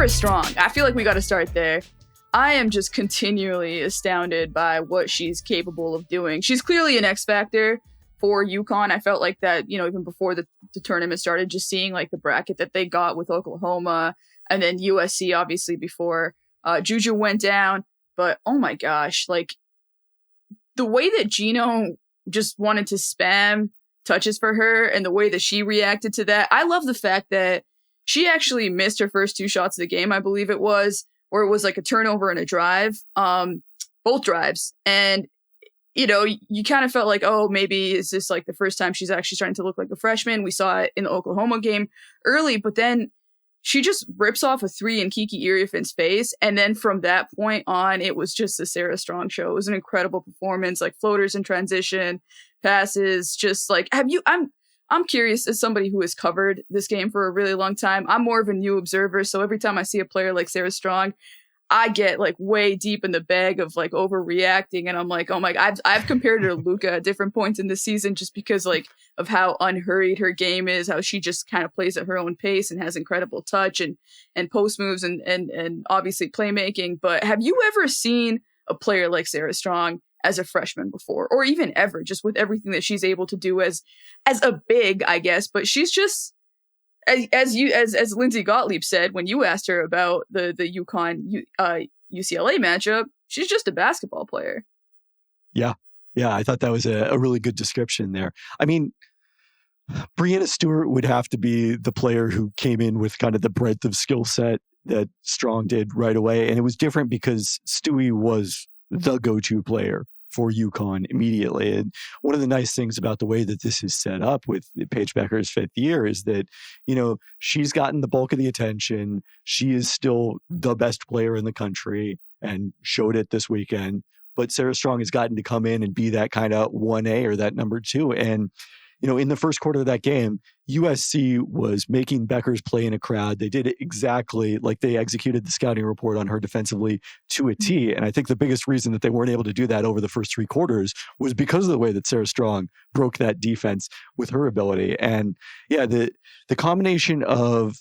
Sarah Strong, I feel like we got to start there. I am just continually astounded by what she's capable of doing. She's clearly an X factor for UConn. I felt like that, even before the tournament started, just seeing like the bracket that they got with Oklahoma and then USC, obviously, before Juju went down. But oh my gosh, like the way that Gino just wanted to spam touches for her and the way that she reacted to that. I love the fact that she actually missed her first 2 shots of the game, I believe it was, or it was like a turnover and a drive, both drives. And, you kind of felt like, oh, maybe is this like the first time she's actually starting to look like a freshman? We saw it in the Oklahoma game early, but then she just rips off a 3 in Kiki Iriafin's face. And then from that point on, it was just a Sarah Strong show. It was an incredible performance, like floaters in transition, passes, just like, I'm curious, as somebody who has covered this game for a really long time, I'm more of a new observer. So every time I see a player like Sarah Strong, I get like way deep in the bag of like overreacting. And I'm like, oh my, I've compared her to Luka at different points in the season just because like of how unhurried her game is, how she just kind of plays at her own pace and has incredible touch and post moves and obviously playmaking. But have you ever seen a player like Sarah Strong as a freshman before, or even ever, just with everything that she's able to do as a big, I guess? But she's just, as Lindsay Gottlieb said when you asked her about the UConn UCLA matchup, she's just a basketball player. Yeah, I thought that was a really good description there. I mean, Breanna Stewart would have to be the player who came in with kind of the breadth of skill set that Strong did right away, and it was different because Stewie was the go-to player for UConn immediately. And one of the nice things about the way that this is set up with Paige Becker's 5th year is that, she's gotten the bulk of the attention. She is still the best player in the country and showed it this weekend. But Sarah Strong has gotten to come in and be that kind of 1A or that number 2. And, in the first quarter of that game, USC was making Becker's play in a crowd. They did it exactly like they executed the scouting report on her defensively to a T. And I think the biggest reason that they weren't able to do that over the first 3 quarters was because of the way that Sarah Strong broke that defense with her ability. And yeah, the combination of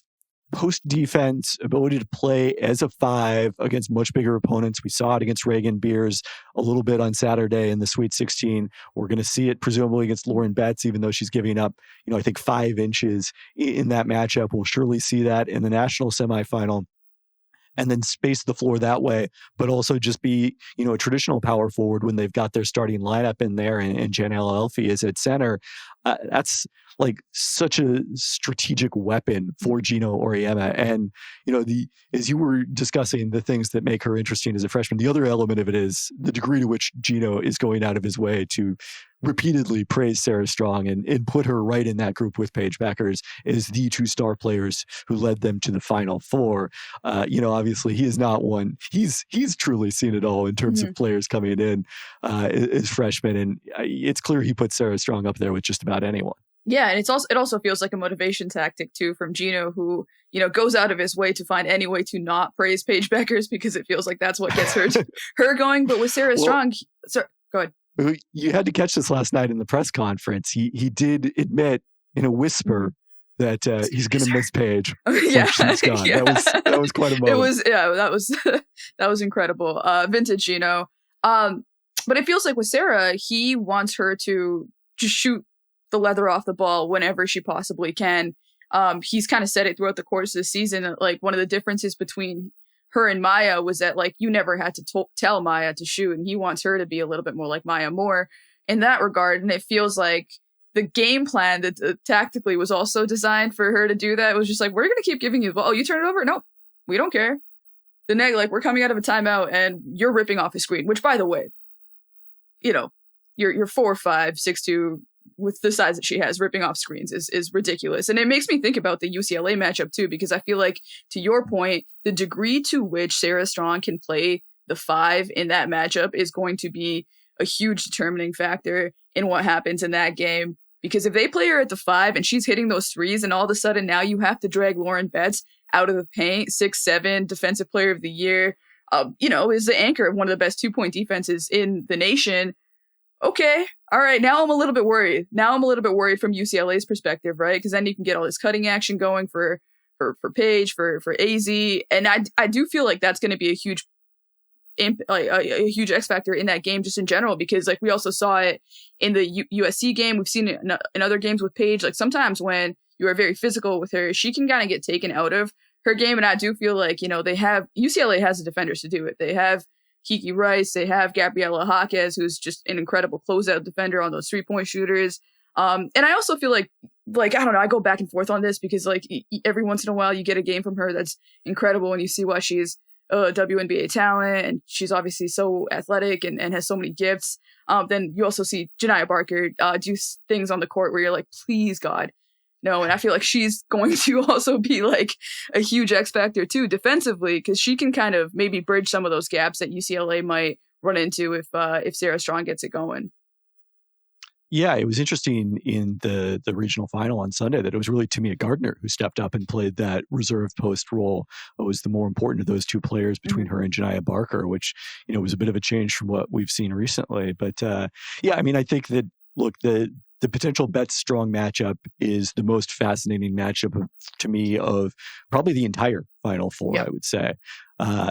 post defense, ability to play as a 5 against much bigger opponents. We saw it against Reagan Beers a little bit on Saturday in the Sweet 16. We're going to see it presumably against Lauren Betts, even though she's giving up, I think 5 inches in that matchup. We'll surely see that in the national semifinal. And then space the floor that way, but also just be, a traditional power forward when they've got their starting lineup in there and Janelle Elfie is at center. That's like such a strategic weapon for Gino Auriemma. And, as you were discussing the things that make her interesting as a freshman, the other element of it is the degree to which Gino is going out of his way to repeatedly praise Sarah Strong and put her right in that group with Paige Beckers as the 2 star players who led them to the Final Four. Obviously he is not one. He's truly seen it all in terms of players coming in as freshmen. And it's clear he put Sarah Strong up there with just about anyone. Yeah, and it also feels like a motivation tactic too from Gino, who goes out of his way to find any way to not praise Paige Beckers because it feels like that's what gets her going. But with Sarah Strong, go ahead. You had to catch this last night in the press conference. He did admit in a whisper that he's going to miss Paige. Yeah, she's gone. Yeah. That was quite a moment. That was incredible. Vintage Gino. But it feels like with Sarah, he wants her to just shoot the leather off the ball whenever she possibly can. He's kind of said it throughout the course of the season. Like one of the differences between her and Maya was that like you never had to tell Maya to shoot, and he wants her to be a little bit more like Maya Moore in that regard. And it feels like the game plan that tactically was also designed for her to do that. It was just like, we're going to keep giving you the ball. Oh, you turn it over? No, we don't care. We're coming out of a timeout and you're ripping off a screen, which by the way, you're 4'5", 6'2", with the size that she has, ripping off screens is ridiculous. And it makes me think about the UCLA matchup too, because I feel like, to your point, the degree to which Sarah Strong can play the 5 in that matchup is going to be a huge determining factor in what happens in that game. Because if they play her at the 5 and she's hitting those threes, and all of a sudden now you have to drag Lauren Betts out of the paint, 6'7", defensive player of the year, is the anchor of one of the best 2-point defenses in the nation. Okay, all right, now I'm a little bit worried. Now I'm a little bit worried from UCLA's perspective, right? Because then you can get all this cutting action going for for Paige, for AZ, and I do feel like that's going to be a huge a huge X factor in that game just in general, because like we also saw it in the USC game. We've seen it in other games with Paige. Like sometimes when you are very physical with her, she can kind of get taken out of her game. And I do feel like, UCLA has the defenders to do it. They have Kiki Rice, they have Gabriela Jaquez, who's just an incredible closeout defender on those 3-point shooters. And I also feel like, I don't know, I go back and forth on this because like every once in a while you get a game from her that's incredible and you see why she's a WNBA talent and she's obviously so athletic and has so many gifts. Then you also see Janiah Barker do things on the court where you're like, please God, no. And I feel like she's going to also be like a huge X factor too defensively, because she can kind of maybe bridge some of those gaps that UCLA might run into if Sarah Strong gets it going. Yeah, it was interesting in the regional final on Sunday that it was really Tamia Gardner who stepped up and played that reserve post role. It was the more important of those two players between her and Janiah Barker, which, was a bit of a change from what we've seen recently. But yeah, I mean, I think that, look, the potential Betts Strong matchup is the most fascinating matchup to me of probably the entire Final Four, I would say.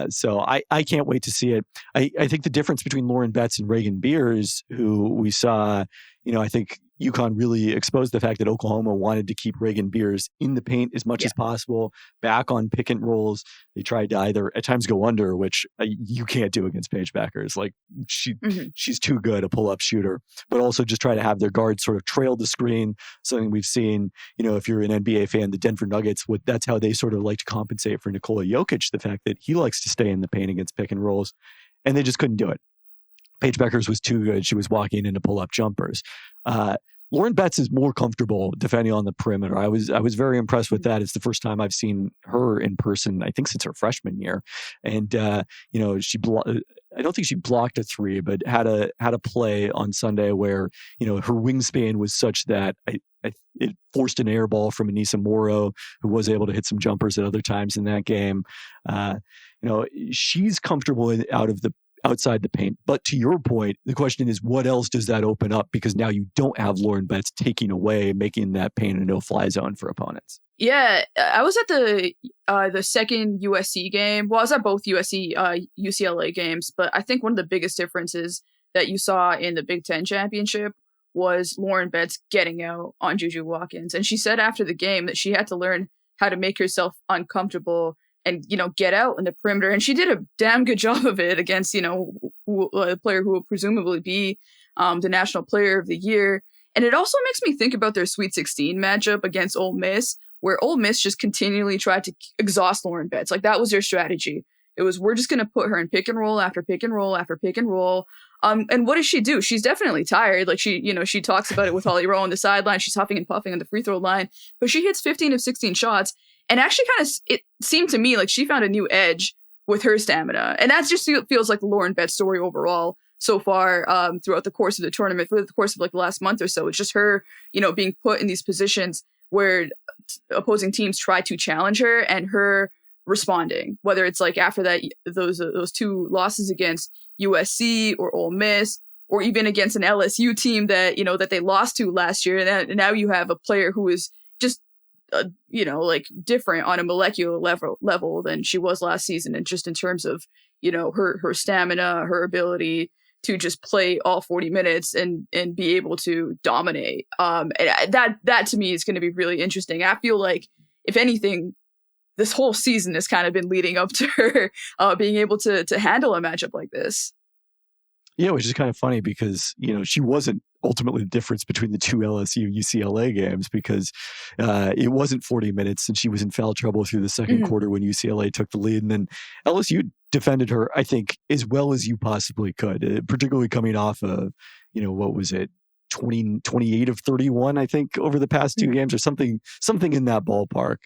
So I can't wait to see it. I think the difference between Lauren Betts and Reagan Beers, who we saw, I think UConn really exposed the fact that Oklahoma wanted to keep Reagan Beers in the paint as much as possible, back on pick and rolls. They tried to either at times go under, which you can't do against Paige Beckers. Like she's too good a pull-up shooter, but also just try to have their guards sort of trail the screen. Something we've seen, if you're an NBA fan, the Denver Nuggets, that's how they sort of like to compensate for Nikola Jokic, the fact that he likes to stay in the paint against pick and rolls, and they just couldn't do it. Paige Beckers was too good. She was walking into pull-up jumpers. Lauren Betts is more comfortable defending on the perimeter. I was very impressed with that. It's the first time I've seen her in person, I think, since her freshman year. And I don't think she blocked a three, but had a play on Sunday where her wingspan was such that it forced an air ball from Anissa Morrow, who was able to hit some jumpers at other times in that game. She's comfortable outside the paint. But to your point, the question is, what else does that open up? Because now you don't have Lauren Betts taking away, making that paint a no-fly zone for opponents. Yeah, I was at the second USC game. Well, I was at both USC UCLA games, but I think one of the biggest differences that you saw in the Big Ten championship was Lauren Betts getting out on Juju Watkins. And she said after the game that she had to learn how to make herself uncomfortable and, get out in the perimeter. And she did a damn good job of it against, a player who will presumably be the National Player of the Year. And it also makes me think about their Sweet 16 matchup against Ole Miss, where Ole Miss just continually tried to exhaust Lauren Betts. Like, that was their strategy. It was, we're just going to put her in pick and roll after pick and roll after pick and roll. And what does she do? She's definitely tired. Like, she talks about it with Holly Rowe on the sideline. She's huffing and puffing on the free throw line, but she hits 15 of 16 shots. And actually it seemed to me like she found a new edge with her stamina. And that just feels like the Lauren Betts story overall so far throughout the course of the tournament, throughout the course of like the last month or so. It's just her, being put in these positions where opposing teams try to challenge her and her responding, whether it's like after that, those two losses against USC or Ole Miss, or even against an LSU team that, that they lost to last year. And now you have a player who is just, like different on a molecular level than she was last season. And just in terms of, her stamina, her ability to just play all 40 minutes and be able to dominate. And that to me is going to be really interesting. I feel like, if anything, this whole season has kind of been leading up to her being able to handle a matchup like this. Yeah, which is kind of funny because, she wasn't ultimately the difference between the two LSU UCLA games, because it wasn't 40 minutes and she was in foul trouble through the second quarter when UCLA took the lead. And then LSU defended her, I think, as well as you possibly could, particularly coming off of, what was it? 28 of 31, I think, over the past two games, or something in that ballpark.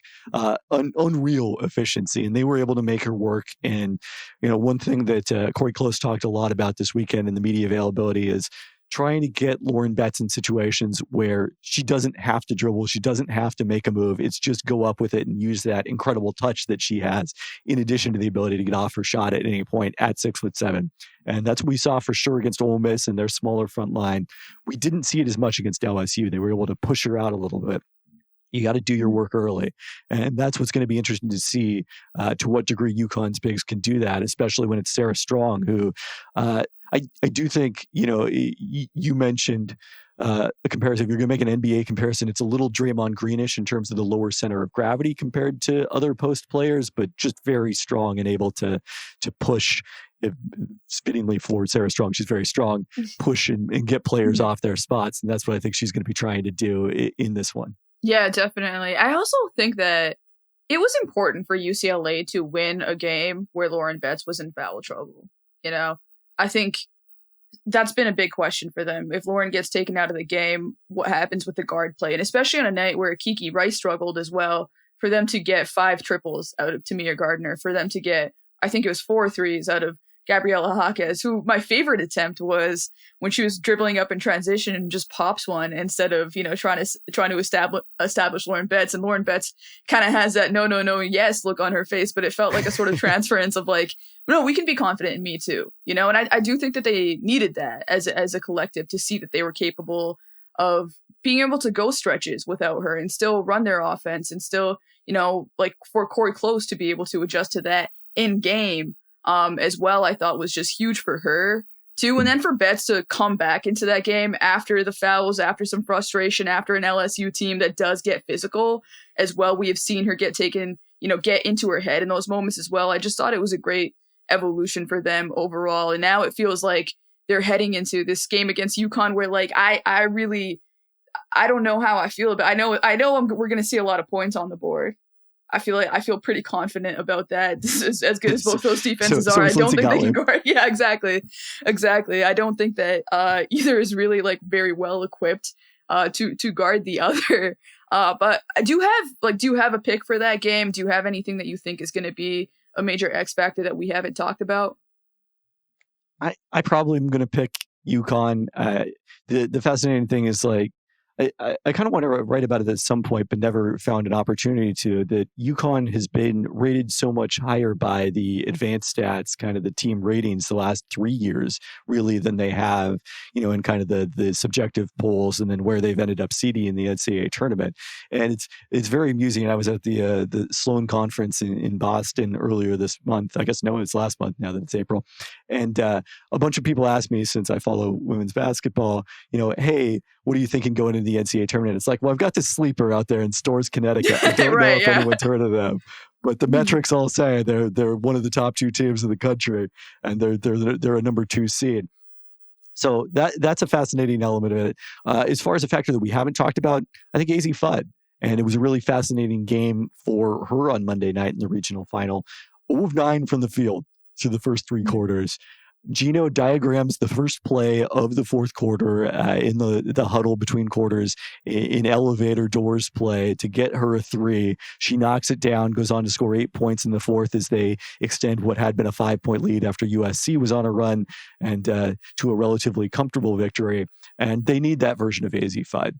Unreal efficiency, and they were able to make her work. And one thing that Corey Close talked a lot about this weekend in the media availability is trying to get Lauren Betts in situations where she doesn't have to dribble, she doesn't have to make a move. It's just go up with it and use that incredible touch that she has, in addition to the ability to get off her shot at any point at 6'7". And that's what we saw for sure against Ole Miss and their smaller front line. We didn't see it as much against LSU. They were able to push her out a little bit. You got to do your work early. And that's what's going to be interesting to see to what degree UConn's bigs can do that, especially when it's Sarah Strong, who I do think, you mentioned a comparison. If you're going to make an NBA comparison, it's a little Draymond Greenish in terms of the lower center of gravity compared to other post players, but just very strong and able to push. Fittingly for Sarah Strong, she's very strong, push and get players off their spots. And that's what I think she's going to be trying to do in this one. Yeah, definitely. I also think that it was important for UCLA to win a game where Lauren Betts was in foul trouble. I think that's been a big question for them. If Lauren gets taken out of the game, what happens with the guard play? And especially on a night where Kiki Rice struggled as well, for them to get 5 triples out of Tamia Gardner, for them to get, I think it was 4 threes out of Gabriela Jaquez, who my favorite attempt was when she was dribbling up in transition and just pops one instead of, trying to establish Lauren Betts. And Lauren Betts kind of has that no, yes look on her face, but it felt like a sort of transference of like, no, we can be confident in me too, And I do think that they needed that as a collective to see that they were capable of being able to go stretches without her and still run their offense and still, like for Corey Close to be able to adjust to that in game. As well, I thought was just huge for her too. And then for Betts to come back into that game after the fouls, after some frustration, after an LSU team that does get physical as well. We have seen her get into her head in those moments as well. I just thought it was a great evolution for them overall. And now it feels like they're heading into this game against UConn where like, I don't know how I feel about, we're going to see a lot of points on the board. I feel pretty confident about that. This is as good as both those defenses are. I don't think they can guard. Yeah, exactly. I don't think that either is really like very well equipped to guard the other. But do you have a pick for that game? Do you have anything that you think is going to be a major X factor that we haven't talked about? I probably am going to pick UConn. The fascinating thing is like, I kind of want to write about it at some point, but never found an opportunity to. That UConn has been rated so much higher by the advanced stats, kind of the team ratings, the last 3 years, really, than they have, in kind of the subjective polls, and then where they've ended up seeding in the NCAA tournament. And it's very amusing. And I was at the Sloan conference in Boston earlier this month. I guess no, it's last month now that it's April, and a bunch of people asked me, since I follow women's basketball, hey, what are you thinking going into the NCAA tournament? It's like, well, I've got this sleeper out there in Storrs, Connecticut. I don't know if anyone's heard of them, but the metrics all say they're one of the top 2 teams in the country, and they're a number 2 seed. So that's a fascinating element of it. As far as a factor that we haven't talked about, I think AZ Fudd, and it was a really fascinating game for her on Monday night in the regional final. 0 of 9 from the field through the first 3 quarters. Gino diagrams the first play of the fourth quarter in the huddle between quarters in elevator doors play to get her a 3. She knocks it down, goes on to score 8 points in the fourth as they extend what had been a 5-point lead after USC was on a run and to a relatively comfortable victory. And they need that version of AZ Fudd.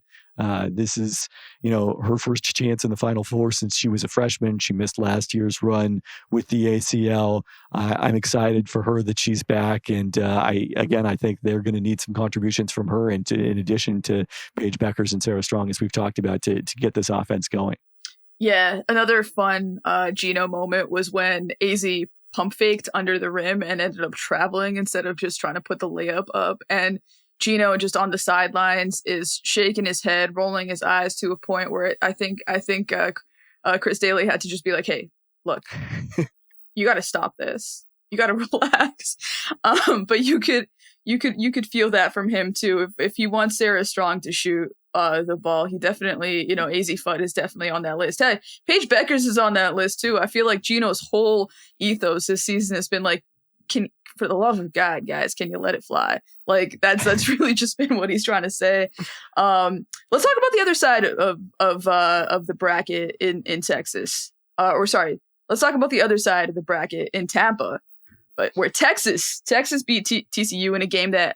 This is, her first chance in the Final Four since she was a freshman. She missed last year's run with the ACL. I'm excited for her that she's back. And I think they're going to need some contributions from her, and in addition to Paige Beckers and Sarah Strong, as we've talked about, to get this offense going. Yeah, another fun Gino moment was when AZ pump faked under the rim and ended up traveling instead of just trying to put the layup up. And Gino, just on the sidelines, is shaking his head, rolling his eyes to a point where I think Chris Daly had to just be like, "Hey, look, you got to stop this. You got to relax." But you could feel that from him too. If he wants Sarah Strong to shoot the ball, he definitely, AZ Fudd is definitely on that list. Hey, Paige Beckers is on that list too. I feel like Gino's whole ethos this season has been like, for the love of God, guys, can you let it fly? Like that's really just been what he's trying to say. Let's talk about the other side of the bracket in Texas. Let's talk about the other side of the bracket in Tampa, but where Texas beat TCU in a game that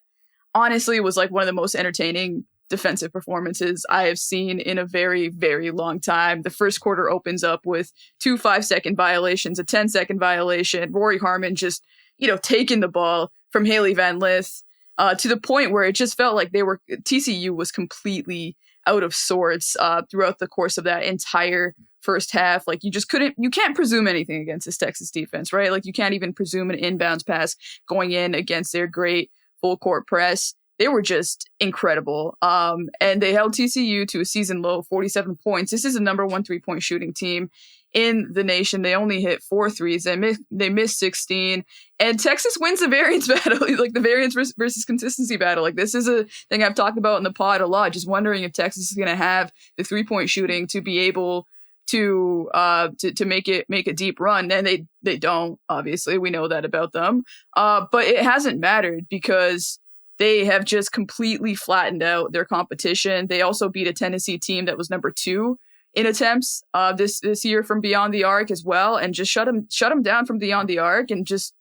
honestly was like one of the most entertaining defensive performances I have seen in a very, very long time. The first quarter opens up with 2 5-second violations, a 10-second violation. Rory Harmon just taking the ball from Haley Van Lith to the point where it just felt like TCU was completely out of sorts throughout the course of that entire first half. Like you can't presume anything against this Texas defense, right? Like you can't even presume an inbounds pass going in against their great full court press. They were just incredible. And they held TCU to a season low 47 points. This is a number 1 3-point shooting team in the nation. They only hit 4 threes. They missed 16. And Texas wins the variance battle, like the variance versus consistency battle. Like this is a thing I've talked about in the pod a lot, just wondering if Texas is going to have the 3-point shooting to be able to make a deep run. And they don't, obviously. We know that about them. But it hasn't mattered because they have just completely flattened out their competition. They also beat a Tennessee team that was number 2 in attempts this year from beyond the arc as well, and just shut them down from beyond the arc. And just,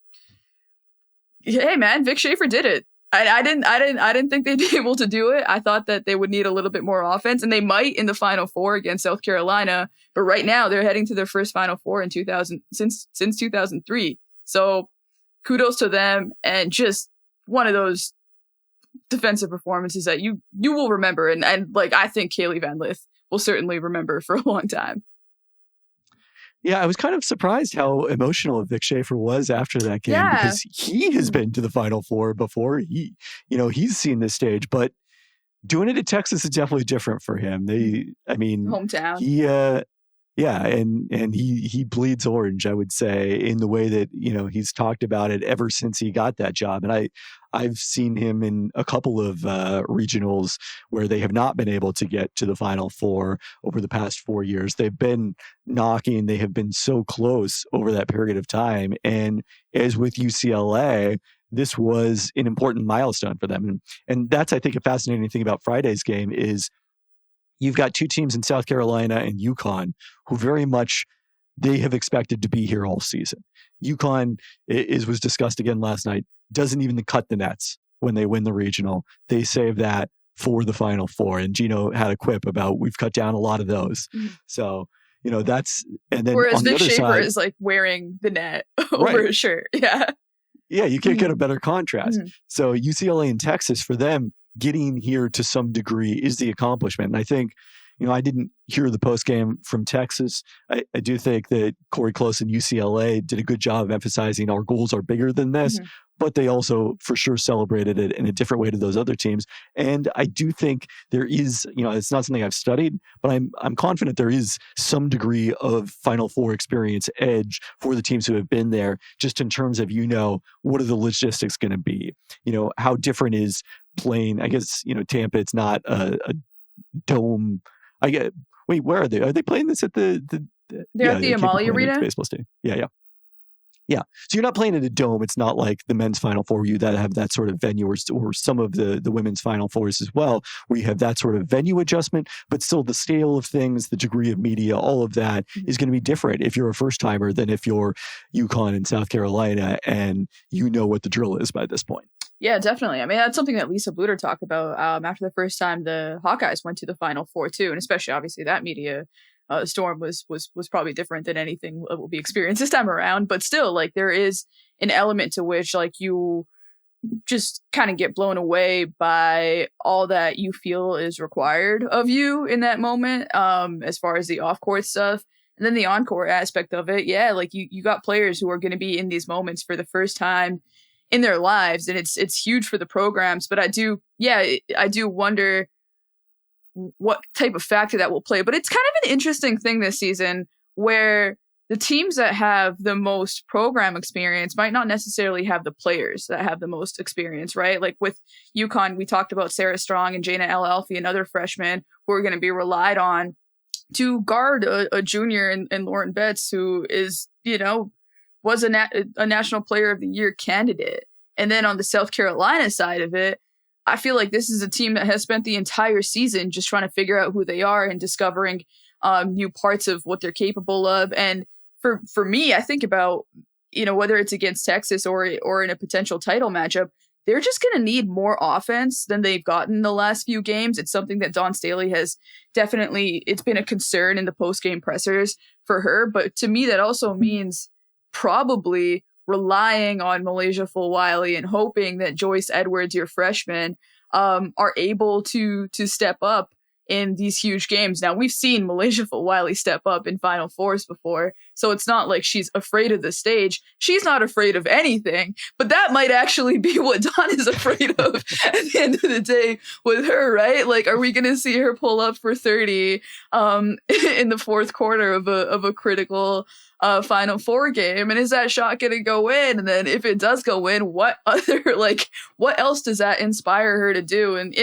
hey man, Vic Schaefer did it. I didn't think they'd be able to do it. I thought that they would need a little bit more offense, and they might in the Final Four against South Carolina. But right now they're heading to their first Final Four in since 2003. So kudos to them, and just one of those defensive performances that you will remember, and like I think Kaylee Van Lith will certainly remember for a long time. Yeah, I was kind of surprised how emotional Vic Schaefer was after that game, because he has been to the Final Four before. He's seen this stage, but doing it at Texas is definitely different for him. Hometown. And he bleeds orange, I would say, in the way that, he's talked about it ever since he got that job. And I've seen him in a couple of regionals where they have not been able to get to the Final Four over the past 4 years. They've been knocking, they have been so close over that period of time. And as with UCLA, this was an important milestone for them. And that's, I think, a fascinating thing about Friday's game is you've got 2 teams in South Carolina and UConn who very much, they have expected to be here all season. UConn, was discussed again last night, doesn't even cut the nets when they win the regional. They save that for the Final Four. And Gino had a quip about, we've cut down a lot of those. Mm-hmm. So, that's, and then whereas on the Vic other Schaefer side, is like wearing the net over his shirt. Yeah. Yeah, you can't get a better contrast. Mm-hmm. So UCLA and Texas, for them, getting here to some degree is the accomplishment. And I think, I didn't hear the post game from Texas. I do think that Corey Close and UCLA did a good job of emphasizing our goals are bigger than this, but they also for sure celebrated it in a different way to those other teams. And I do think there is, it's not something I've studied, but I'm confident there is some degree of Final Four experience edge for the teams who have been there, just in terms of, what are the logistics going to be? How different is playing, I guess, Tampa, it's not a dome. Wait, where are they? Are they playing this at they're at the Amalie Arena? Baseball stadium. Yeah. So you're not playing at a dome. It's not like the men's Final Four, you that have that sort of venue, or some of the women's Final Fours as well, where you have that sort of venue adjustment, but still the scale of things, the degree of media, all of that is going to be different if you're a first timer than if you're UConn in South Carolina and what the drill is by this point. Yeah, definitely. I mean, that's something that Lisa Bluter talked about after the first time the Hawkeyes went to the Final Four too, and especially obviously that media storm was probably different than anything that will be experienced this time around. But still, like there is an element to which like you just kind of get blown away by all that you feel is required of you in that moment, as far as the off-court stuff. And then the on-court aspect of it, yeah, like you got players who are going to be in these moments for the first time in their lives, and it's huge for the programs. But I do wonder what type of factor that will play. But it's kind of an interesting thing this season where the teams that have the most program experience might not necessarily have the players that have the most experience, right? Like with UConn, we talked about Sarah Strong and Jaina El-Elfi, another freshman who are going to be relied on to guard a junior in Lauren Betts, who is, was a National Player of the Year candidate. And then on the South Carolina side of it, I feel like this is a team that has spent the entire season just trying to figure out who they are and discovering new parts of what they're capable of. And for me, I think about, whether it's against Texas or in a potential title matchup, they're just going to need more offense than they've gotten the last few games. It's something that Dawn Staley has definitely, it's been a concern in the post-game pressers for her. But to me, that also means probably relying on Malaysia Fulwiley and hoping that Joyce Edwards, your freshman, are able to step up in these huge games. Now, we've seen Malaysia Wiley step up in Final Fours before, so it's not like she's afraid of the stage. She's not afraid of anything, but that might actually be what Dawn is afraid of at the end of the day with her, right? Like, are we going to see her pull up for 30 in the fourth quarter of a critical Final Four game? And is that shot going to go in? And then if it does go in, what else does that inspire her to do? And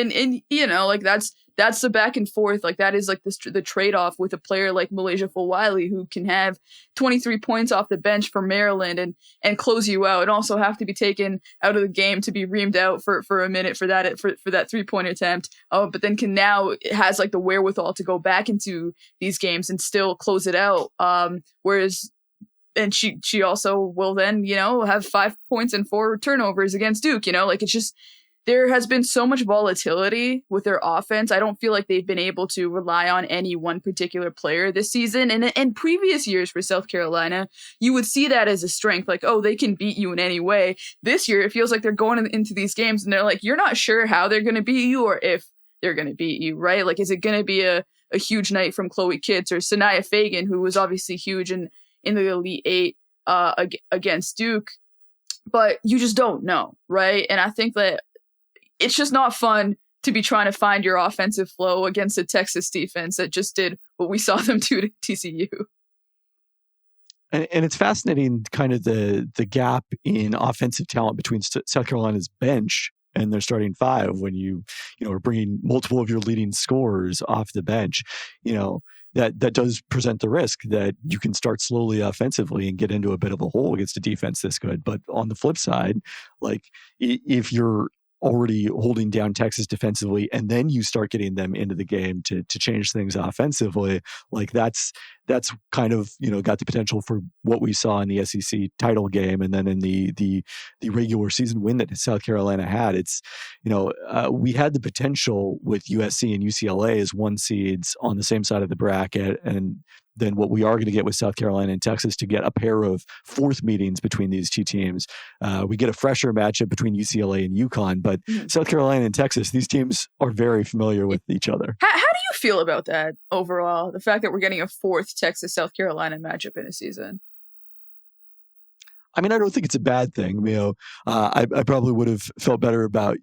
you know, like that's the back and forth. Like that is like the trade-off with a player like Malaysia Wiley, who can have 23 points off the bench for Maryland and close you out, and also have to be taken out of the game to be reamed out for a minute for that 3-point attempt. But then has like the wherewithal to go back into these games and still close it out. Whereas she also will then, you know, have 5 points and 4 turnovers against Duke. You know, like it's just, there has been so much volatility with their offense. I don't feel like they've been able to rely on any one particular player this season. And in previous years for South Carolina, you would see that as a strength. Like, oh, they can beat you in any way. This year, it feels like they're going into these games and they're like, you're not sure how they're going to beat you or if they're going to beat you, right? Like, is it going to be a huge night from Chloe Kitts or Sanaya Fagan, who was obviously huge in the Elite Eight against Duke? But you just don't know, right? And I think that it's just not fun to be trying to find your offensive flow against a Texas defense that just did what we saw them do to TCU. And it's fascinating, kind of the gap in offensive talent between South Carolina's bench and their starting five when you are bringing multiple of your leading scorers off the bench. You know, that does present the risk that you can start slowly offensively and get into a bit of a hole against a defense this good. But on the flip side, like if you're already holding down Texas defensively and then you start getting them into the game to change things offensively, like that's kind of, you know, got the potential for what we saw in the SEC title game and then in the regular season win that South Carolina had. It's, you know, we had the potential with USC and UCLA as 1 seeds on the same side of the bracket, and then what we are going to get with South Carolina and Texas to get a pair of fourth meetings between these two teams. We get a fresher matchup between UCLA and UConn, but South Carolina and Texas, these teams are very familiar with each other. How do you feel about that overall? The fact that we're getting a fourth Texas-South Carolina matchup in a season? I mean, I don't think it's a bad thing. You know, I probably would have felt better about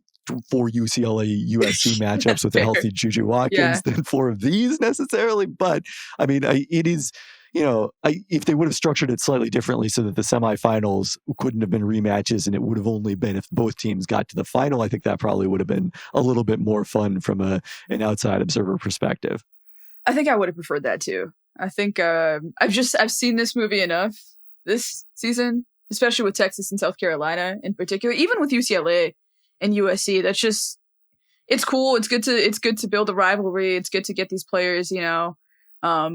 4 UCLA USC matchups with a healthy Juju Watkins than 4 of these necessarily. But I mean, it is, you know, if they would have structured it slightly differently so that the semifinals couldn't have been rematches and it would have only been if both teams got to the final, I think that probably would have been a little bit more fun from an outside observer perspective. I think I would have preferred that too. I think I've seen this movie enough this season, especially with Texas and South Carolina in particular, even with UCLA and USC. That's just, it's cool. It's good to build a rivalry. It's good to get these players, you know,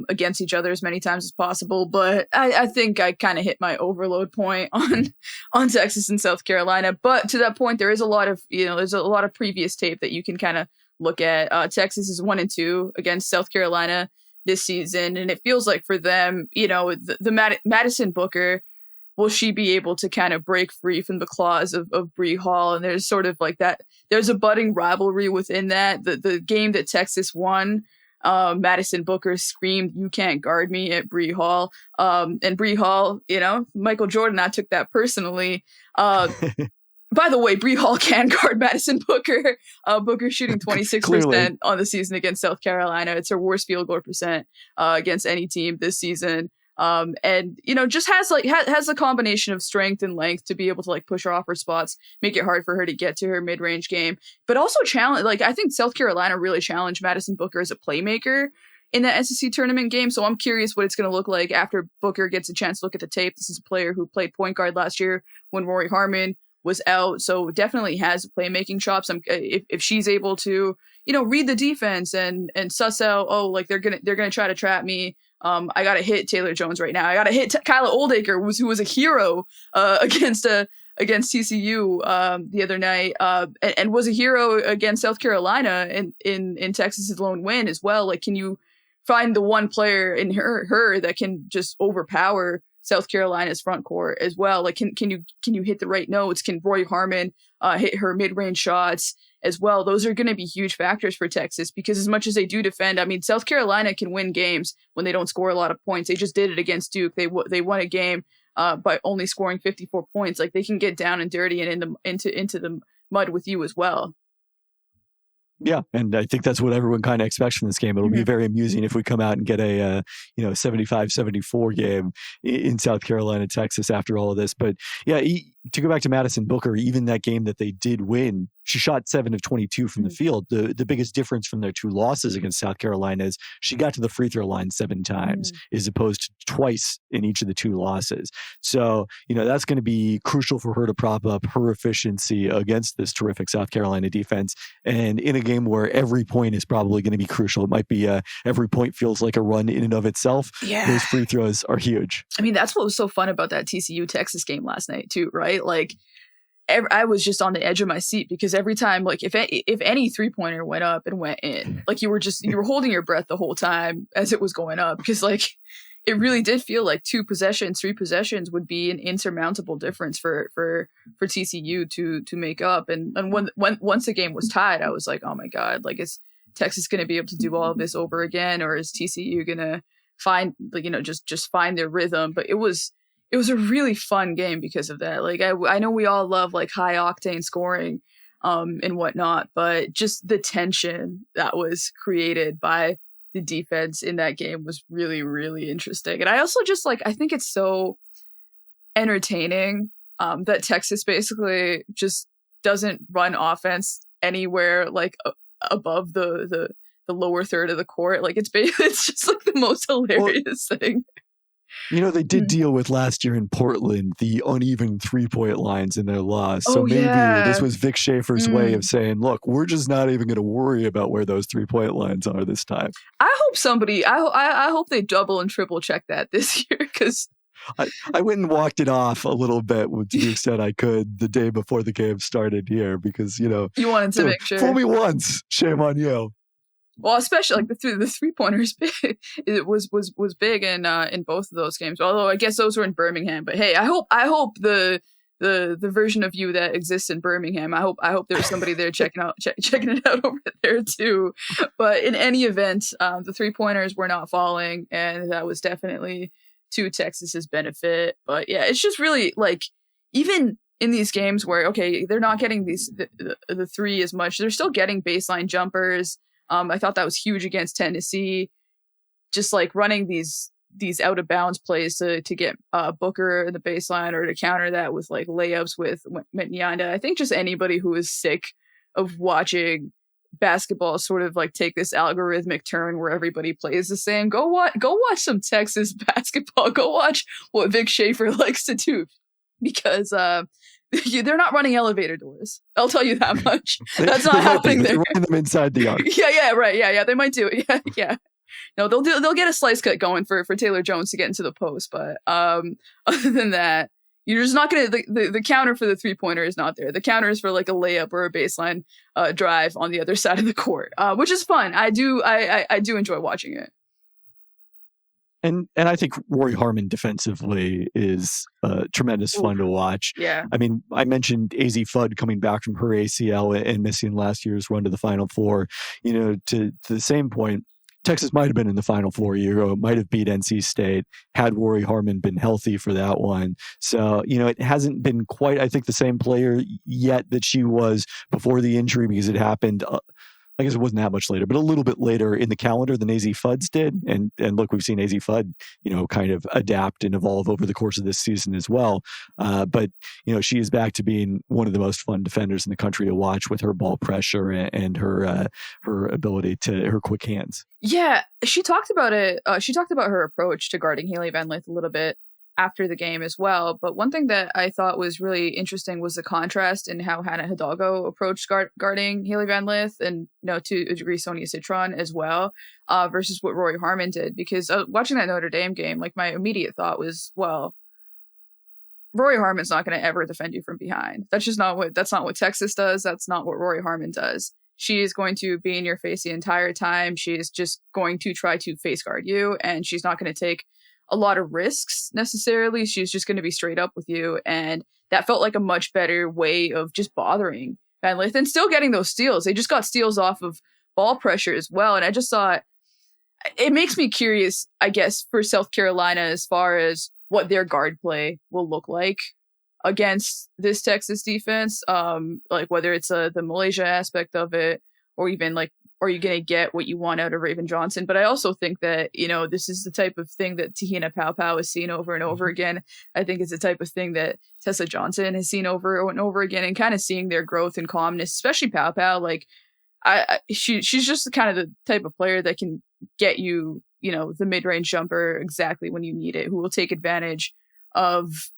against each other as many times as possible. But I think I kind of hit my overload point on Texas and South Carolina. But to that point, there is a lot of, you know, there's a lot of previous tape that you can kind of look at. Texas is 1-2 against South Carolina this season, and it feels like for them, you know, the Madison Booker, will she be able to kind of break free from the claws of Bree Hall? And there's sort of like that, there's a budding rivalry within that. The game that Texas won, Madison Booker screamed, "You can't guard me," at Bree Hall. And Bree Hall, you know, Michael Jordan, I took that personally. By the way, Bree Hall can guard Madison Booker. Booker shooting 26% on the season against South Carolina. It's her worst field goal percent against any team this season. And, you know, just has a combination of strength and length to be able to like push her off her spots, make it hard for her to get to her mid-range game, but also challenge, like, I think South Carolina really challenged Madison Booker as a playmaker in that SEC tournament game. So I'm curious what it's going to look like after Booker gets a chance to look at the tape. This is a player who played point guard last year when Rory Harmon was out. So definitely has playmaking chops. If she's able to, you know, read the defense and suss out, oh, like they're going to try to trap me. I got to hit Taylor Jones right now. I got to hit Kyla Oldacre, who was a hero against TCU the other night, and was a hero against South Carolina in Texas's lone win as well. Like, can you find the one player in her that can just overpower South Carolina's front court as well? Like, can you hit the right notes? Can Roy Harmon hit her mid-range shots? as well. Those are going to be huge factors for Texas because as much as they do defend, I mean, South Carolina can win games when they don't score a lot of points. They just did it against Duke. They won a game by only scoring 54 points. Like they can get down and dirty and into the mud with you as well. Yeah, and I think that's what everyone kind of expects from this game. It'll be very amusing if we come out and get a 75-74 game in South Carolina, Texas after all of this. But yeah, to go back to Madison Booker, even that game that they did win, she shot 7 of 22 from the field. The biggest difference from their 2 losses against South Carolina is she got to the free throw line 7 times as opposed to twice in each of the 2 losses. So, that's going to be crucial for her to prop up her efficiency against this terrific South Carolina defense. And in a game where every point is probably going to be crucial, it might be every point feels like a run in and of itself. Yeah. Those free throws are huge. I mean, that's what was so fun about that TCU Texas game last night too, right? Like, I was just on the edge of my seat because every time, like if any 3-pointer went up and went in, like you were holding your breath the whole time as it was going up because like it really did feel like 2 possessions, 3 possessions would be an insurmountable difference for TCU to make up. And when once the game was tied, I was like, oh my God, like is Texas going to be able to do all of this over again, or is TCU going to find just find their rhythm? But it was a really fun game because of that. Like I know we all love like high octane scoring and whatnot, but just the tension that was created by the defense in that game was really, really interesting. And I also just I think it's so entertaining that Texas basically just doesn't run offense anywhere like above the lower third of the court. Like it's just like the most hilarious thing. They did deal with last year in Portland the uneven 3-point lines in their loss. So maybe this was Vic Schaefer's way of saying, look, we're just not even going to worry about where those 3-point lines are this time. I hope they double and triple check that this year because I went and walked it off a little bit to the extent I could the day before the game started here because, you wanted to make sure. Fool me once, shame on you. Well, especially like the 3-pointers, it was big in both of those games. Although I guess those were in Birmingham. But hey, I hope the version of you that exists in Birmingham, I hope there was somebody there checking it out over there too. But in any event, the 3-pointers were not falling, and that was definitely to Texas's benefit. But yeah, it's just really like even in these games where they're not getting the 3 as much, they're still getting baseline jumpers. I thought that was huge against Tennessee, just like running these out of bounds plays to get Booker in the baseline or to counter that with like layups with Nyanda. I think just anybody who is sick of watching basketball sort of like take this algorithmic turn where everybody plays the same. Go watch some Texas basketball. Go watch what Vic Schaefer likes to do because they're not running elevator doors. I'll tell you that much. That's not happening there. They're running them inside the arc. Yeah, right. Yeah, they might do it. Yeah. No, they'll get a slice cut going for Taylor Jones to get into the post, but other than that, you're just not gonna the counter for the 3-pointer is not there. The counter is for like a layup or a baseline drive on the other side of the court, which is fun. I do enjoy watching it. And I think Rory Harmon defensively is tremendous fun to watch. Yeah. I mean, I mentioned AZ Fudd coming back from her ACL and missing last year's run to the Final Four. To the same point, Texas might have been in the Final Four a year ago. It might have beat NC State had Rory Harmon been healthy for that one. So, it hasn't been quite, I think, the same player yet that she was before the injury because it happened I guess it wasn't that much later, but a little bit later in the calendar than AZ Fudd's did. And look, we've seen AZ Fudd, kind of adapt and evolve over the course of this season as well. But she is back to being one of the most fun defenders in the country to watch with her ball pressure and her ability her quick hands. Yeah, she talked about it. She talked about her approach to guarding Haley Van Lith a little bit after the game as well. But one thing that I thought was really interesting was the contrast in how Hannah Hidalgo approached guarding Haley Van Lith and, to a degree, Sonia Citron as well, versus what Rory Harmon did. Because watching that Notre Dame game, like my immediate thought was, well, Rory Harmon's not going to ever defend you from behind. That's not what Texas does. That's not what Rory Harmon does. She is going to be in your face the entire time. She is just going to try to face guard you, and she's not going to take a lot of risks necessarily. She's just going to be straight up with you. And that felt like a much better way of just bothering Van Lith, and still getting those steals. They just got steals off of ball pressure as well. And I just thought it makes me curious, I guess, for South Carolina as far as what their guard play will look like against this Texas defense. Like whether it's the Malaysia aspect of it, or even like, are you going to get what you want out of Raven Johnson? But I also think that, this is the type of thing that Tahina Paopao has seen over and over again. I think it's the type of thing that Tessa Johnson has seen over and over again, and kind of seeing their growth and calmness, especially Paopao. Like she's just kind of the type of player that can get you, the mid-range jumper exactly when you need it, who will take advantage of,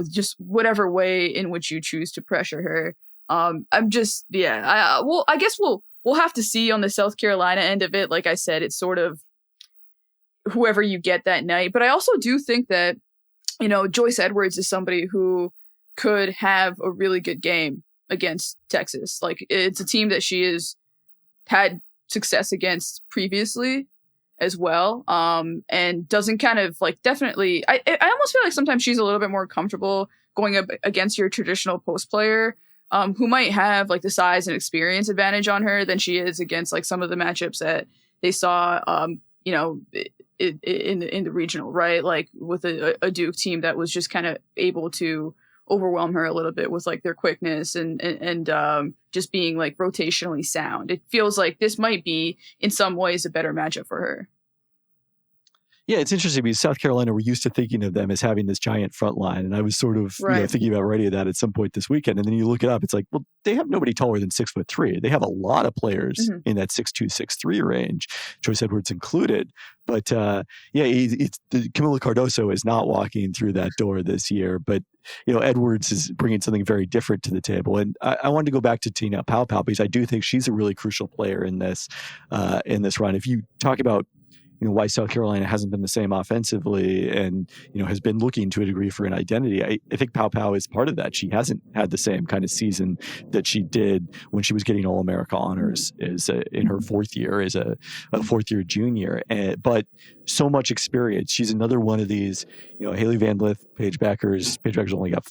just whatever way in which you choose to pressure her. I guess we'll have to see on the South Carolina end of it. Like I said, it's sort of whoever you get that night. But I also do think that, Joyce Edwards is somebody who could have a really good game against Texas. Like, it's a team that she has had success against previously as well. And doesn't kind of like, definitely, I almost feel like sometimes she's a little bit more comfortable going up against your traditional post player, who might have like the size and experience advantage on her than she is against like some of the matchups that they saw, in the regional, right? Like with a Duke team that was just kind of able to overwhelm her a little bit with like their quickness and just being like rotationally sound. It feels like this might be in some ways a better matchup for her. Yeah, it's interesting because South Carolina, we're used to thinking of them as having this giant front line. And I was sort of thinking about writing that at some point this weekend. And then you look it up, it's like, well, they have nobody taller than 6'3". They have a lot of players in that 6'2", 6'3" range, Joyce Edwards included. But Camila Cardoso is not walking through that door this year. But, Edwards is bringing something very different to the table. And I wanted to go back to Tahina Paopao because I do think she's a really crucial player in this run. If you talk about why South Carolina hasn't been the same offensively and, has been looking to a degree for an identity. I think Paopao is part of that. She hasn't had the same kind of season that she did when she was getting All-America honors in her fourth year as a fourth-year junior. But so much experience. She's another one of these, Haley Van Lith, Paige Becker's only got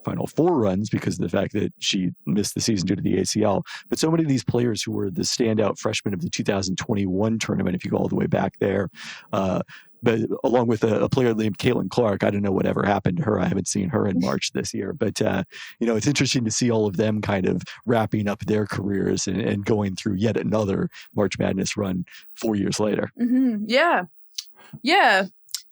Final Four runs because of the fact that she missed the season due to the ACL. But so many of these players who were the standout freshmen of the 2021 tournament, if you go all the way back there, but along with a player named Caitlin Clark, I don't know whatever happened to her. I haven't seen her in March this year. But, it's interesting to see all of them kind of wrapping up their careers and going through yet another March Madness run 4 years later. Mm-hmm. Yeah. Yeah.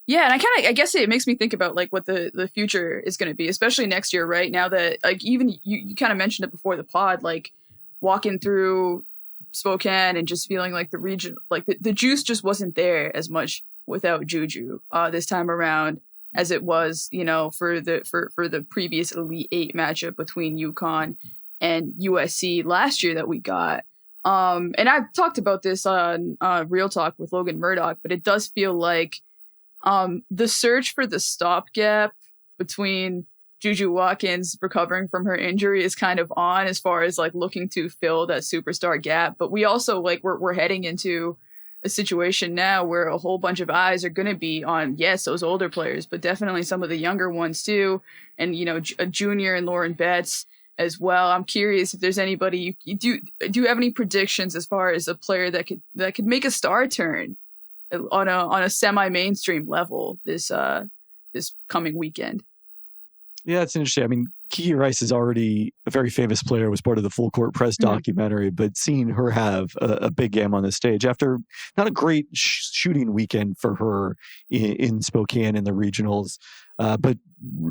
Yeah, and I guess it makes me think about like what the future is going to be, especially next year, right? Now that like even you kind of mentioned it before the pod, like walking through Spokane and just feeling like the region, like the juice just wasn't there as much without Juju this time around as it was, for the previous Elite Eight matchup between UConn and USC last year that we got. And I've talked about this on Real Talk with Logan Murdoch, but it does feel like the search for the stopgap between Juju Watkins recovering from her injury is kind of on as far as like looking to fill that superstar gap. But we also like we're heading into a situation now where a whole bunch of eyes are going to be on, yes, those older players, but definitely some of the younger ones too. And, a junior and Lauren Betts as well. I'm curious if there's anybody you do have any predictions as far as a player that could make a star turn on a semi-mainstream level this coming weekend. Yeah, it's interesting. I mean, Kiki Rice is already a very famous player, was part of the Full Court Press documentary, but seeing her have a big game on the stage after not a great shooting weekend for her in Spokane in the regionals, but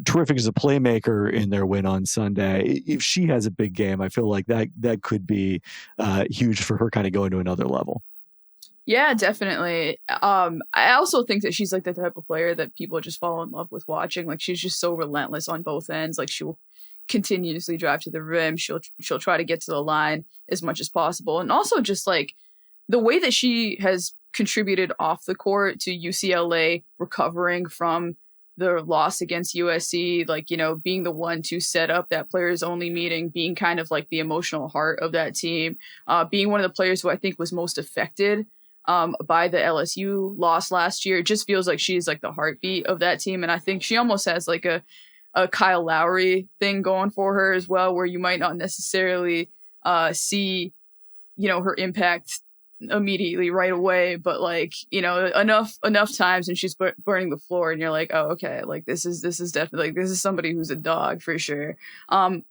terrific as a playmaker in their win on Sunday. If she has a big game, I feel like that could be huge for her kind of going to another level. Yeah, definitely. I also think that she's like the type of player that people just fall in love with watching. Like she's just so relentless on both ends. Like she'll continuously drive to the rim. She'll try to get to the line as much as possible. And also just like the way that she has contributed off the court to UCLA recovering from the loss against USC, like, being the one to set up that players only meeting, being kind of like the emotional heart of that team, being one of the players who I think was most affected by the LSU loss last year. It just feels like she's like the heartbeat of that team. And I think she almost has like a Kyle Lowry thing going for her as well, where you might not necessarily see, her impact immediately right away, but like, enough times and she's burning the floor and you're like, oh, okay, like this is definitely, like, this is somebody who's a dog for sure. I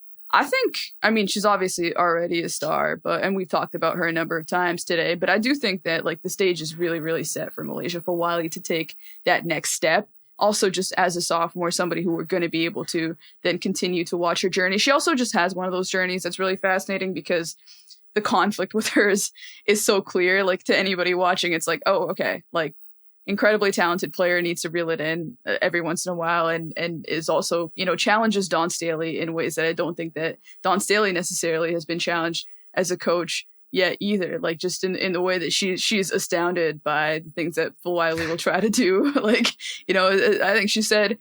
mean, she's obviously already a star, and we've talked about her a number of times today, but I do think that like the stage is really, really set for Malaysia Fawali to take that next step. Also, just as a sophomore, somebody who we're going to be able to then continue to watch her journey. She also just has one of those journeys that's really fascinating because the conflict with her is so clear. Like, to anybody watching, it's like, oh, okay, like, incredibly talented player, needs to reel it in every once in a while, and is also, challenges Dawn Staley in ways that I don't think that Dawn Staley necessarily has been challenged as a coach yet either. Like, just in the way that she's astounded by the things that Fulwiley will try to do. Like, I think she said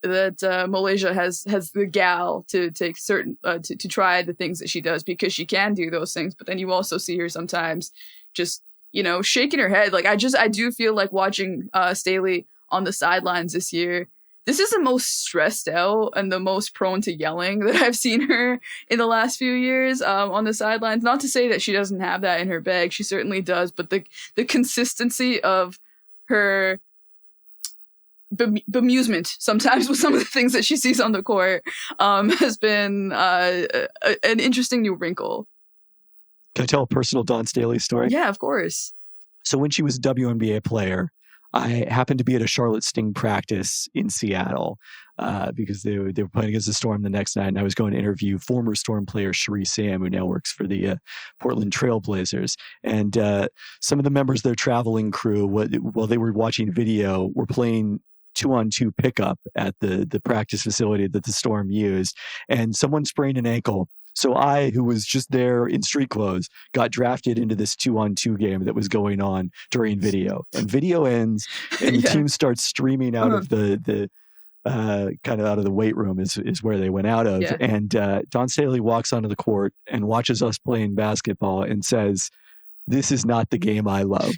that Malaysia has the gal to take certain to try the things that she does because she can do those things. But then you also see her sometimes just shaking her head. Like, I do feel like watching Staley on the sidelines this year. This is the most stressed out and the most prone to yelling that I've seen her in the last few years on the sidelines. Not to say that she doesn't have that in her bag. She certainly does. But the consistency of her bemusement sometimes with some of the things that she sees on the court has been an interesting new wrinkle. Can I tell a personal Dawn Staley story? Yeah, of course. So when she was a WNBA player, I happened to be at a Charlotte Sting practice in Seattle because they were playing against the Storm the next night, and I was going to interview former Storm player Cherie Sam, who now works for the Portland Trail Blazers. And some of the members of their traveling crew, while they were watching video, were playing 2-on-2 pickup at the practice facility that the Storm used, and someone sprained an ankle. So I, who was just there in street clothes, got drafted into this 2-on-2 game that was going on during video. And video ends, and the team starts streaming out of the kind of out of the weight room is where they went out of. Yeah. And Dawn Staley walks onto the court and watches us playing basketball and says, "This is not the game I love."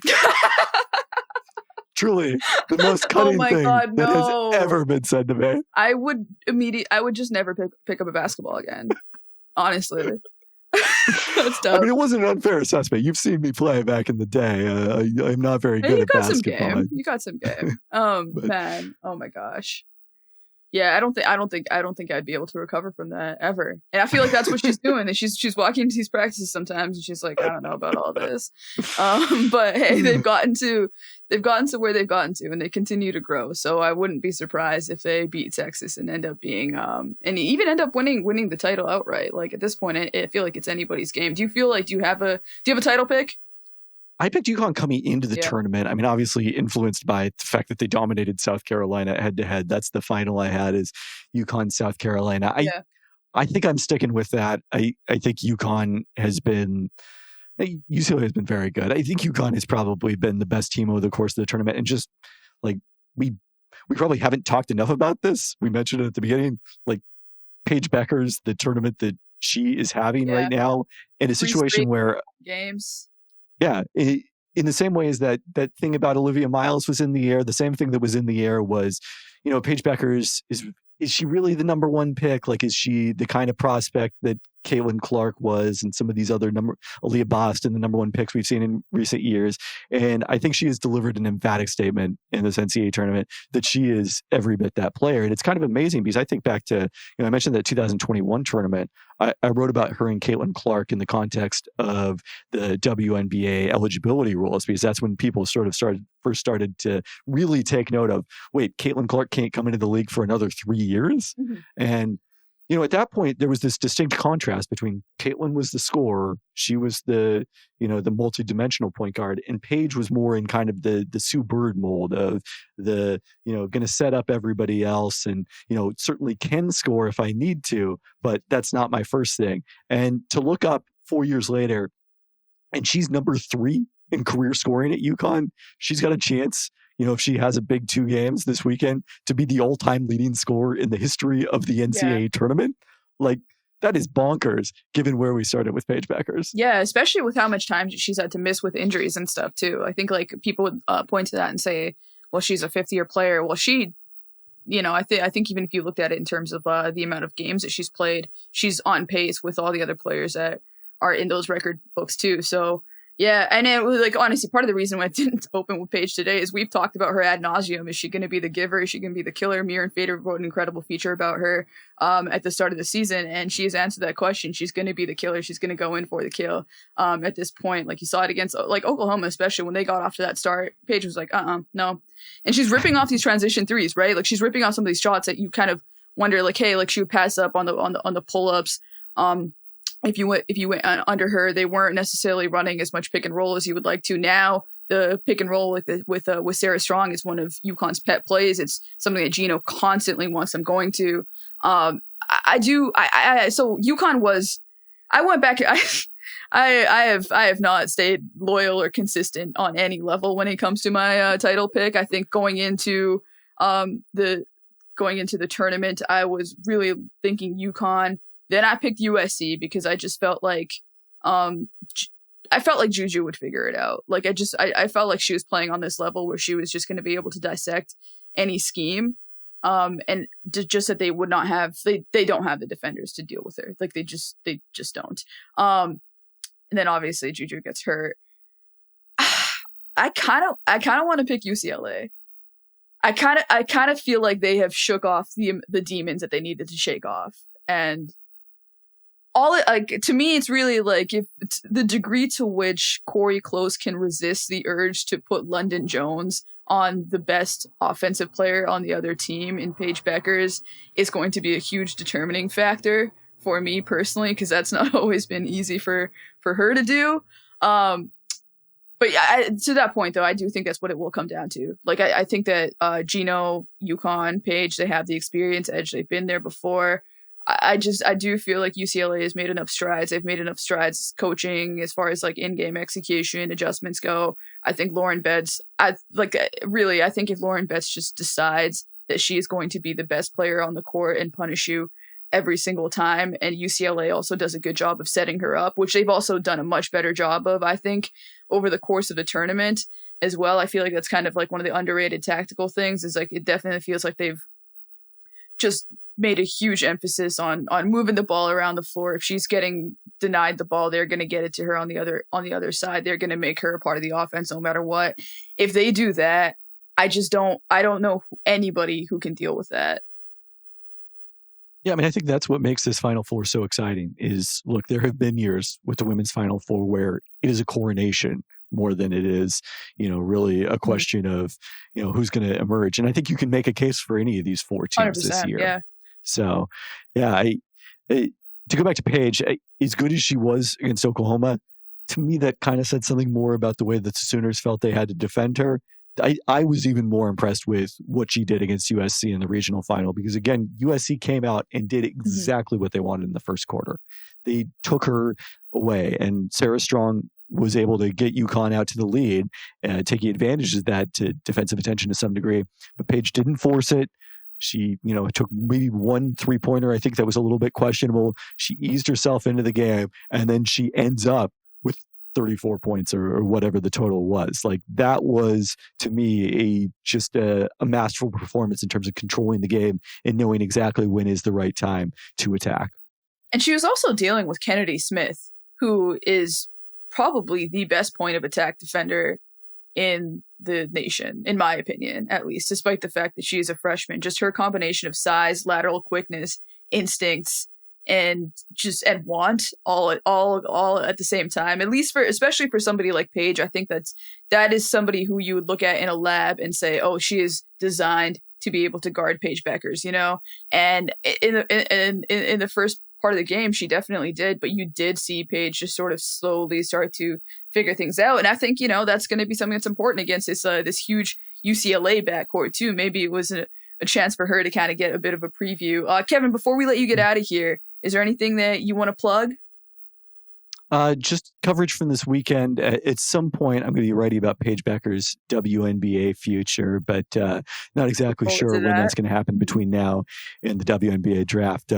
Truly, the most cutting thing that has ever been said to me. I would just never pick up a basketball again. Honestly. That's dumb. I mean, it wasn't an unfair assessment. You've seen me play back in the day. I'm not very good at basketball. You got some game. Man. Oh my gosh. Yeah, I don't think I'd be able to recover from that ever. And I feel like that's what she's doing. And she's walking into these practices sometimes and she's like, I don't know about all this. But hey, they've gotten to where they've gotten to, and they continue to grow. So I wouldn't be surprised if they beat Texas and end up being and even end up winning the title outright. Like, at this point, I feel like it's anybody's game. Do you have a title pick? I picked UConn coming into the tournament. I mean, obviously influenced by the fact that they dominated South Carolina head-to-head. That's the final I had is UConn-South Carolina. I think I'm sticking with that. I think UConn has been... UCLA has been very good. I think UConn has probably been the best team over the course of the tournament. And just, like, we probably haven't talked enough about this. We mentioned it at the beginning. Like, Paige Bueckers, the tournament that she is having right now, in a situation where... games... Yeah, in the same way as that thing about Olivia Miles was in the air, the same thing that was in the air was, Paige Bueckers, is she really the number one pick? Like, is she the kind of prospect that Caitlin Clark was and some of these other Aaliyah Boston, the number one picks we've seen in recent years? And I think she has delivered an emphatic statement in this NCAA tournament that she is every bit that player. And it's kind of amazing because I think back to, I mentioned that 2021 tournament. I wrote about her and Caitlin Clark in the context of the WNBA eligibility rules, because that's when people first started to really take note of, wait, Caitlin Clark can't come into the league for another 3 years? Mm-hmm. And at that point, there was this distinct contrast between Caitlin was the scorer, she was the multi-dimensional point guard, and Paige was more in kind of the Sue Bird mold of the, going to set up everybody else and, certainly can score if I need to, but that's not my first thing. And to look up 4 years later, and she's number 3 in career scoring at UConn, she's got a chance, if she has a big 2 games this weekend, to be the all-time leading scorer in the history of the NCAA tournament. Like, that is bonkers, given where we started with Paige Bueckers. Yeah, especially with how much time she's had to miss with injuries and stuff, too. I think, like, people would point to that and say, well, she's a fifth-year player. Well, she, I think even if you looked at it in terms of the amount of games that she's played, she's on pace with all the other players that are in those record books too. So yeah, and it was like, honestly, part of the reason why I didn't open with Paige today is we've talked about her ad nauseum. Is she going to be the giver? Is she going to be the killer? Mir and Fader wrote an incredible feature about her at the start of the season, and she has answered that question. She's going to be the killer. She's going to go in for the kill at this point. Like you saw it against like Oklahoma, especially when they got off to that start. Paige was like, no. And she's ripping off these transition threes, right? Like she's ripping off some of these shots that you kind of wonder, like, hey, like she would pass up on the pull-ups. If you went under her, they weren't necessarily running as much pick and roll as you would like to. Now the pick and roll with Sarah Strong is one of UConn's pet plays. It's something that Gino constantly wants them going to. So UConn was. I went back. I have not stayed loyal or consistent on any level when it comes to my title pick. I think going into the tournament, I was really thinking UConn. Then I picked USC because I just felt like Juju would figure it out. Like I felt like she was playing on this level where she was just going to be able to dissect any scheme. And just that they would not have, they don't have the defenders to deal with her. Like they just don't. And then obviously Juju gets hurt. I kind of want to pick UCLA. I kind of feel like they have shook off the demons that they needed to shake off. And to me, it's really like if it's the degree to which Corey Close can resist the urge to put London Jones on the best offensive player on the other team in Paige Bueckers is going to be a huge determining factor for me personally, because that's not always been easy for her to do. But yeah, to that point though, I do think that's what it will come down to. Like I think that Gino, UConn, Paige, they have the experience edge. They've been there before. I do feel like UCLA has made enough strides. They've made enough strides coaching as far as like in-game execution, adjustments go. I think Lauren Betts, I think if Lauren Betts just decides that she is going to be the best player on the court and punish you every single time, and UCLA also does a good job of setting her up, which they've also done a much better job of, I think, over the course of the tournament as well. I feel like that's kind of like one of the underrated tactical things is like it definitely feels like they've just made a huge emphasis on moving the ball around the floor. If she's getting denied the ball, they're going to get it to her on the other side. They're going to make her a part of the offense no matter what. If they do that, I don't know anybody who can deal with that. Yeah, I mean, I think that's what makes this Final Four so exciting is, look, there have been years with the women's Final Four where it is a coronation more than it is, really a question of, who's going to emerge. And I think you can make a case for any of these four teams this year. Yeah. So, yeah, to go back to Paige, as good as she was against Oklahoma, to me, that kind of said something more about the way that the Sooners felt they had to defend her. I was even more impressed with what she did against USC in the regional final, because again, USC came out and did exactly what they wanted in the first quarter. They took her away, and Sarah Strong was able to get UConn out to the lead, taking advantage of that to defensive attention to some degree. But Paige didn't force it. She, took maybe one 3-pointer. I think that was a little bit questionable. She eased herself into the game, and then she ends up with 34 points or whatever the total was. Like that was, to me, just a masterful performance in terms of controlling the game and knowing exactly when is the right time to attack. And she was also dealing with Kennedy Smith, who is probably the best point of attack defender in the nation, in my opinion, at least, despite the fact that she is a freshman. Just her combination of size, lateral quickness, instincts, and want all at the same time. At least especially for somebody like Paige, I think that is somebody who you would look at in a lab and say, oh, she is designed to be able to guard Paige Bueckers, And in the first part of the game, she definitely did, but you did see Paige just sort of slowly start to figure things out. And I think, that's going to be something that's important against this huge UCLA backcourt too. Maybe it was a chance for her to kind of get a bit of a preview. Kevin, before we let you get out of here, is there anything that you want to plug? Just coverage from this weekend. At some point, I'm going to be writing about Paige Bueckers' WNBA future, but not exactly sure when that's going to happen between now and the WNBA draft.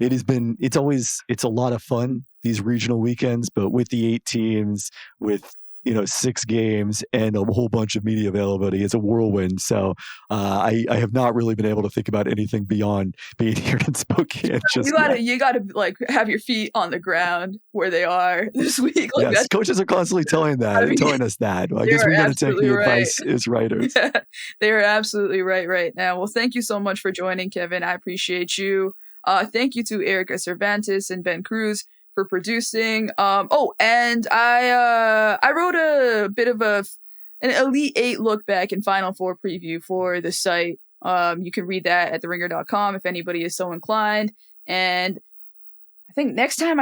It's a lot of fun, these regional weekends, but with the 8 teams, with 6 games and a whole bunch of media availability. It's a whirlwind. So I have not really been able to think about anything beyond being here in Spokane. You gotta like have your feet on the ground where they are this week. Like, yes, coaches are constantly telling us that. Well, I guess we got to take the advice as writers. Yeah, they are absolutely right now. Well, thank you so much for joining, Kevin. I appreciate you. Thank you to Erica Cervantes and Ben Cruz for producing. And I wrote a bit of an Elite 8 look back and Final Four preview for the site. You can read that at theringer.com if anybody is so inclined. And I think next time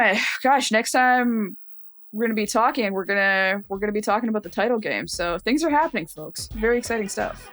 we're gonna be talking, we're gonna be talking about the title game. So things are happening, folks. Very exciting stuff.